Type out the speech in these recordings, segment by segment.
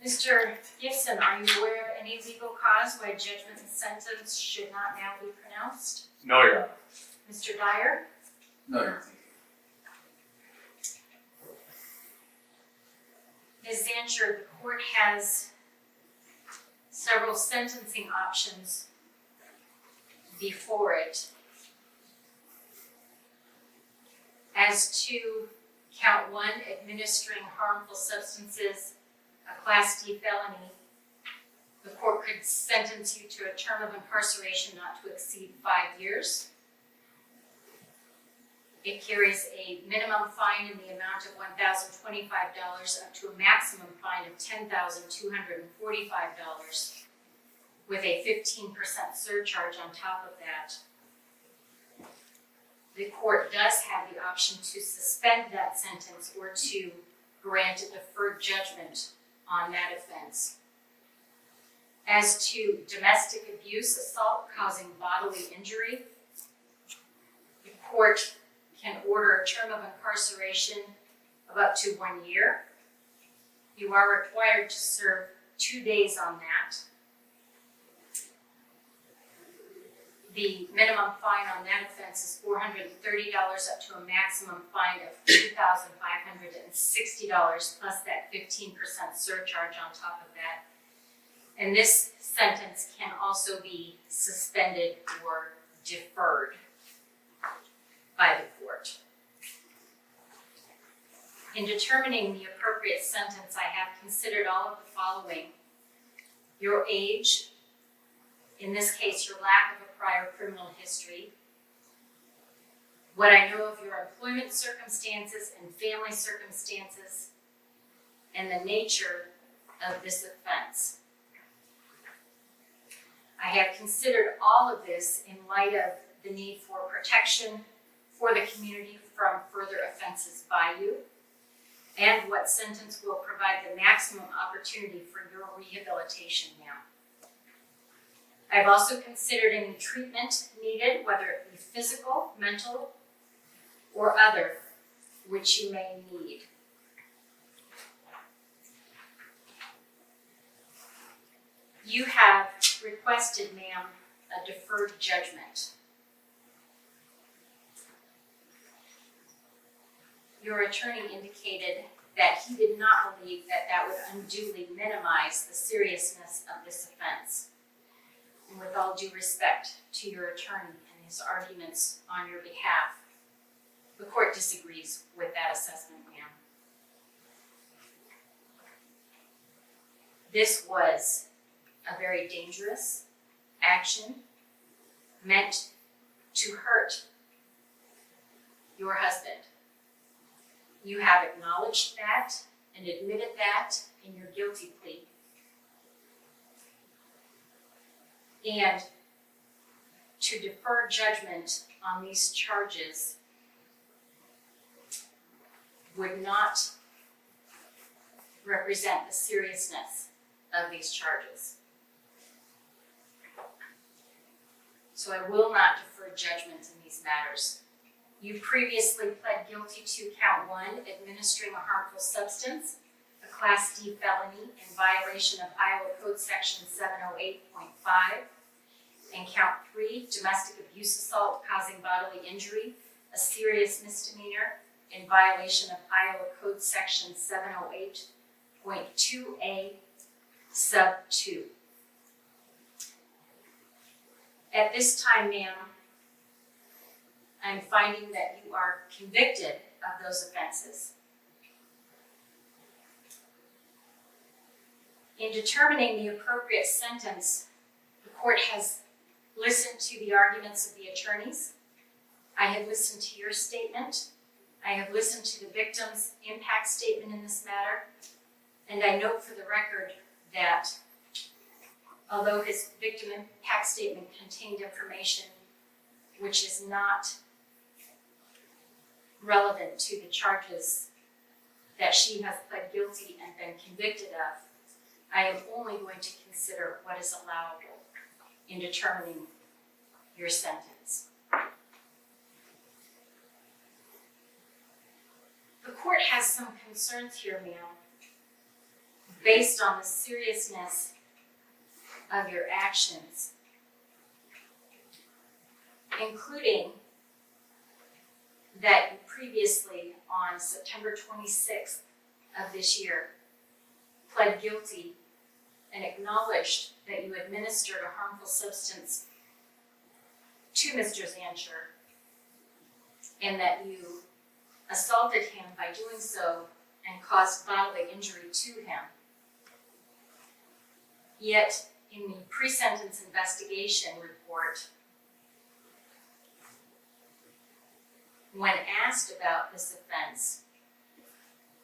Mr. Gibson, are you aware of any legal cause why judgment and sentence should not now be pronounced? No, Your Honor. Mr. Dyer? No, Your Honor. Ms. Zantjer, the court has several sentencing options before it. As to count 1, administering harmful substances, a Class D felony, the court could sentence you to a term of incarceration not to exceed 5 years. It carries a minimum fine in the amount of $1,025 up to a maximum fine of $10,245 with a 15% surcharge on top of that. The court does have the option to suspend that sentence or to grant a deferred judgment on that offense. As to domestic abuse, assault causing bodily injury, the court can order a term of incarceration of up to 1 year. You are required to serve 2 days on that. The minimum fine on that offense is $430 up to a maximum fine of $2,560 plus that 15% surcharge on top of that. And this sentence can also be suspended or deferred by the court. In determining the appropriate sentence, I have considered all of the following: your age, in this case, your lack of a prior criminal history, what I know of your employment circumstances and family circumstances, and the nature of this offense. I have considered all of this in light of the need for protection for the community from further offenses by you, and what sentence will provide the maximum opportunity for your rehabilitation now. I've also considered any treatment needed, whether it be physical, mental, or other, which you may need. You have requested, ma'am, a deferred judgment. Your attorney indicated that he did not believe that that would unduly minimize the seriousness of this offense. And with all due respect to your attorney and his arguments on your behalf, the court disagrees with that assessment, ma'am. This was a very dangerous action meant to hurt your husband. You have acknowledged that and admitted that in your guilty plea. And to defer judgment on these charges would not represent the seriousness of these charges. So I will not defer judgment in these matters. You previously pled guilty to count 1, administering a harmful substance, a Class D felony in violation of Iowa Code Section 708.5, and count 3, domestic abuse assault causing bodily injury, a serious misdemeanor in violation of Iowa Code Section 708.2a sub 2. At this time, ma'am, I'm finding that you are convicted of those offenses. In determining the appropriate sentence, the court has listened to the arguments of the attorneys. I have listened to your statement. I have listened to the victim's impact statement in this matter. And I note for the record that although his victim impact statement contained information which is not relevant to the charges that she has pled guilty and been convicted of, I am only going to consider what is allowable in determining your sentence. The court has some concerns here, ma'am, based on the seriousness of your actions, including that you previously, on September 26th of this year, pled guilty and acknowledged that you administered a harmful substance to Mr. Zantjer, and that you assaulted him by doing so and caused bodily injury to him. Yet, in the pre-sentence investigation report, when asked about this offense,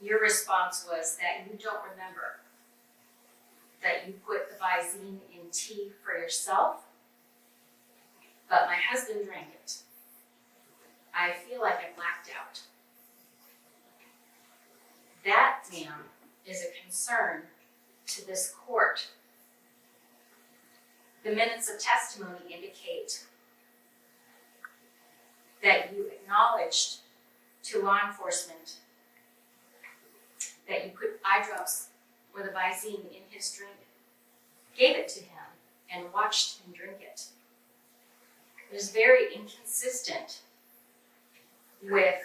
your response was that you don't remember, that you put the Visine in tea for yourself, but my husband drank it. I feel like I blacked out. That, ma'am, is a concern to this court. The minutes of testimony indicate that you acknowledged to law enforcement that you put eyedrops or the Visine in his drink, gave it to him, and watched him drink it. It is very inconsistent with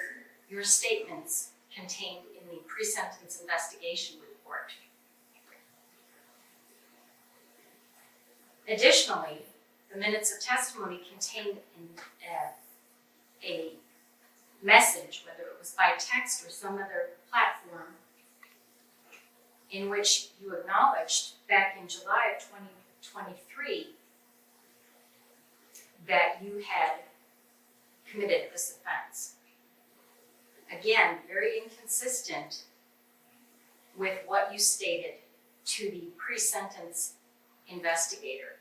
your statements contained in the pre-sentence investigation report. Additionally, the minutes of testimony contained a message, whether it was by text or some other platform, in which you acknowledged back in July of 2023 that you had committed this offense. Again, very inconsistent with what you stated to the pre-sentence investigator.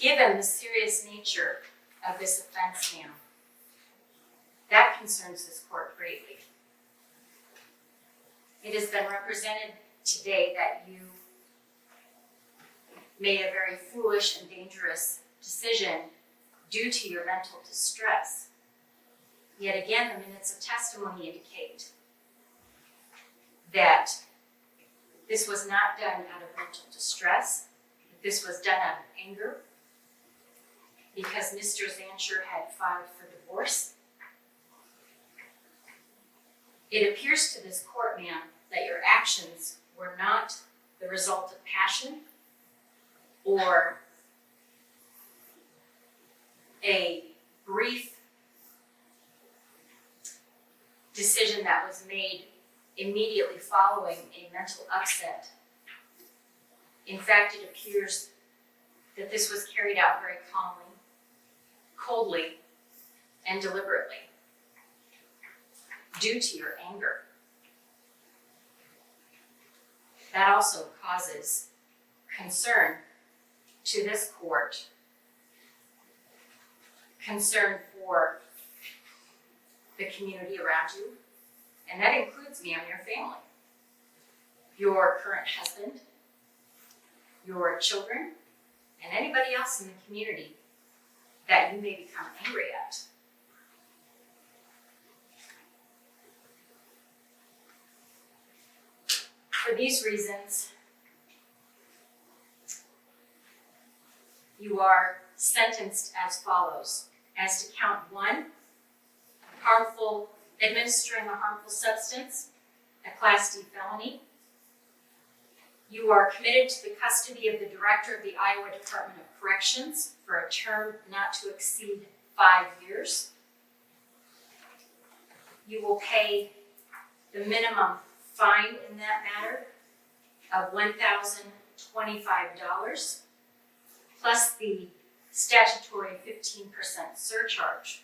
Given the serious nature of this offense, ma'am, that concerns this court greatly. It has been represented today that you made a very foolish and dangerous decision due to your mental distress. Yet again, the minutes of testimony indicate that this was not done out of mental distress, that this was done out of anger, because Mr. Zantjer had filed for divorce. It appears to this court, ma'am, that your actions were not the result of passion or a brief decision that was made immediately following a mental upset. In fact, it appears that this was carried out very calmly, coldly, and deliberately due to your anger. That also causes concern to this court, concern for the community around you, and that includes, ma'am, your family, your current husband, your children, and anybody else in the community that you may become angry at. For these reasons, you are sentenced as follows. As to count 1, administering a harmful substance, a Class D felony. You are committed to the custody of the Director of the Iowa Department of Corrections for a term not to exceed 5 years. You will pay the minimum fine in that matter of $1,025 plus the statutory 15% surcharge.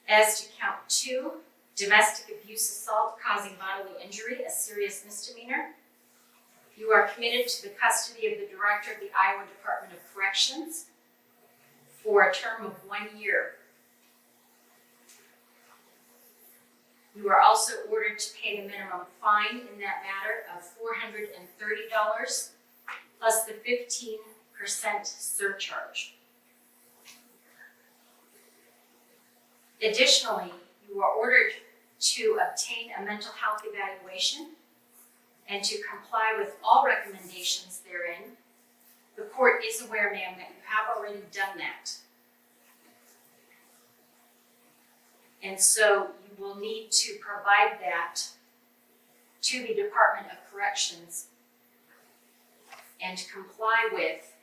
As to count 2, domestic abuse assault causing bodily injury, a serious misdemeanor. You are committed to the custody of the Director of the Iowa Department of Corrections for a term of 1 year. You are also ordered to pay the minimum fine in that matter of $430 plus the 15% surcharge. Additionally, you are ordered to obtain a mental health evaluation and to comply with all recommendations therein. The court is aware, ma'am, that you have already done that. And so you will need to provide that to the Department of Corrections and comply with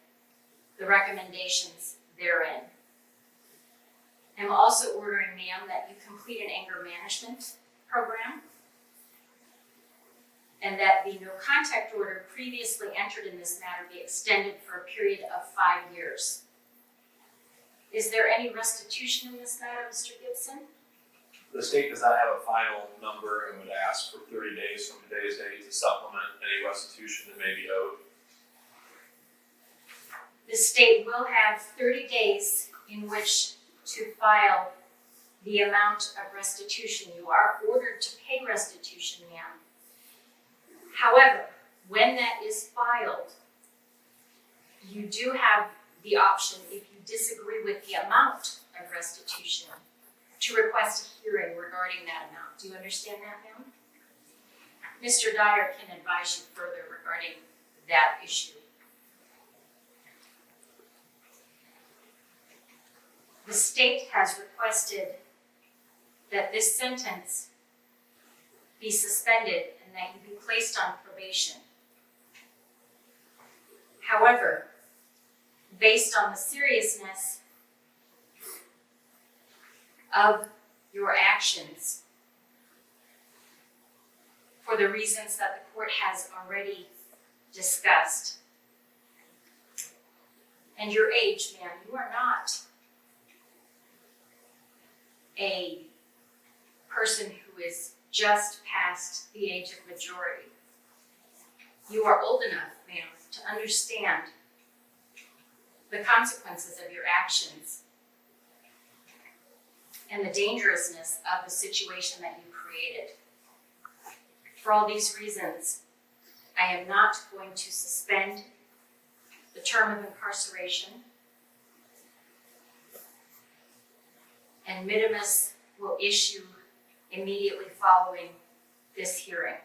the recommendations therein. I'm also ordering, ma'am, that you complete an anger management program and that the no contact order previously entered in this matter be extended for a period of 5 years. Is there any restitution in this matter, Mr. Gibson? The state does not have a final number and would ask for 30 days from today's date to supplement any restitution that may be owed. The state will have 30 days in which to file the amount of restitution. You are ordered to pay restitution, ma'am. However, when that is filed, you do have the option, if you disagree with the amount of restitution, to request a hearing regarding that amount. Do you understand that, ma'am? Mr. Dyer can advise you further regarding that issue. The state has requested that this sentence be suspended and that you be placed on probation. However, based on the seriousness of your actions, for the reasons that the court has already discussed, and your age, ma'am, you are not a person who is just past the age of majority. You are old enough, ma'am, to understand the consequences of your actions and the dangerousness of the situation that you created. For all these reasons, I am not going to suspend the term of incarceration, and minimus will issue immediately following this hearing.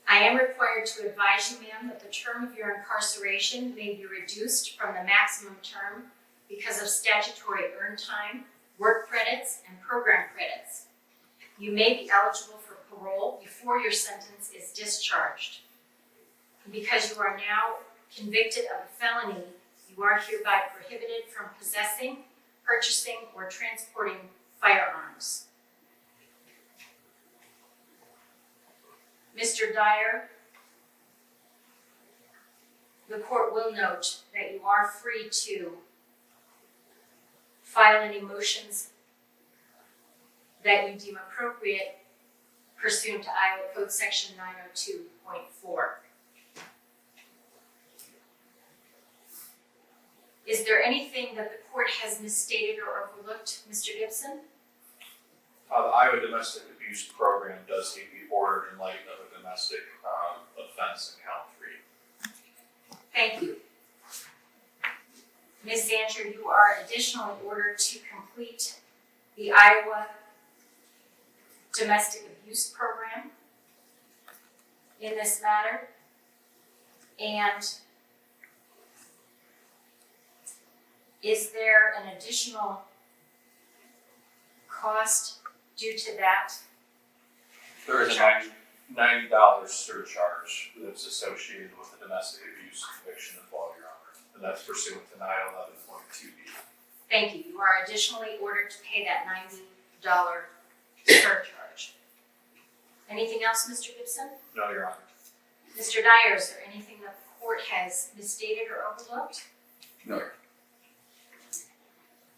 I am required to advise you, ma'am, that the term of your incarceration may be reduced from the maximum term because of statutory earned time, work credits, and program credits. You may be eligible for parole before your sentence is discharged. Because you are now convicted of a felony, you are hereby prohibited from possessing, purchasing, or transporting firearms. Mr. Dyer, the court will note that you are free to file any motions that you deem appropriate pursuant to Iowa Code Section 902.4. Is there anything that the court has misstated or overlooked, Mr. Gibson? The Iowa Domestic Abuse Program does need to be ordered in light of a domestic offense in count 3. Thank you. Ms. Zantjer, you are additionally ordered to complete the Iowa Domestic Abuse Program in this matter, and is there an additional cost due to that? There is a $90 surcharge that's associated with the domestic abuse conviction as well, Your Honor, and that's pursuant to 911.2B. Thank you. You are additionally ordered to pay that $90 surcharge. Anything else, Mr. Gibson? No, Your Honor. Mr. Dyer, is there anything that the court has misstated or overlooked? No.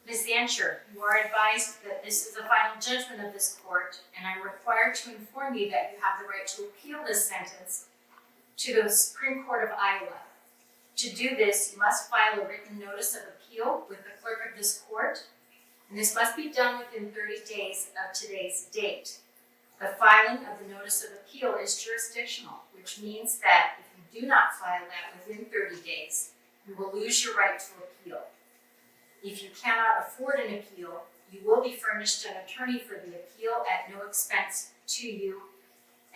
Ms. Zantjer, you are advised that this is the final judgment of this court, and I'm required to inform you that you have the right to appeal this sentence to the Supreme Court of Iowa. To do this, you must file a written notice of appeal with the clerk of this court, and this must be done within 30 days of today's date. The filing of the notice of appeal is jurisdictional, which means that if you do not file that within 30 days, you will lose your right to appeal. If you cannot afford an appeal, you will be furnished an attorney for the appeal at no expense to you,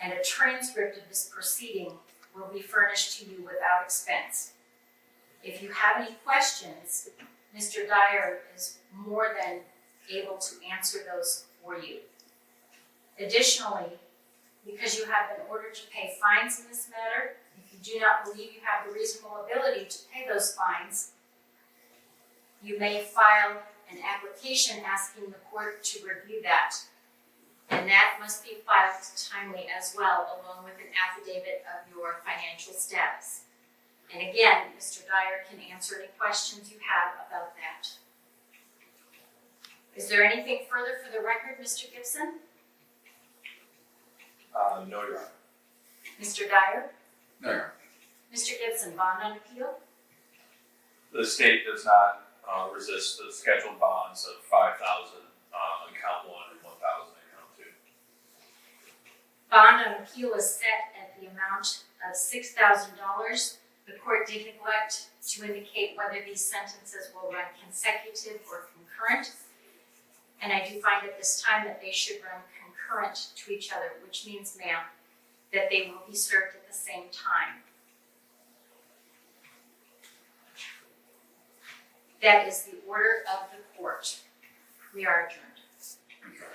and a transcript of this proceeding will be furnished to you without expense. If you have any questions, Mr. Dyer is more than able to answer those for you. Additionally, because you have been ordered to pay fines in this matter, if you do not believe you have the reasonable ability to pay those fines, you may file an application asking the court to review that. And that must be filed timely as well, along with an affidavit of your financial status. And again, Mr. Dyer can answer any questions you have about that. Is there anything further for the record, Mr. Gibson? No, Your Honor. Mr. Dyer? No, Your Honor. Mr. Gibson, bond on appeal? The state does not resist the scheduled bonds of $5,000 on count 1 and $1,000 on count 2. Bond on appeal is set at the amount of $6,000. The court did neglect to indicate whether these sentences will run consecutive or concurrent. And I do find at this time that they should run concurrent to each other, which means, ma'am, that they will be served at the same time. That is the order of the court. We are adjourned. Okay.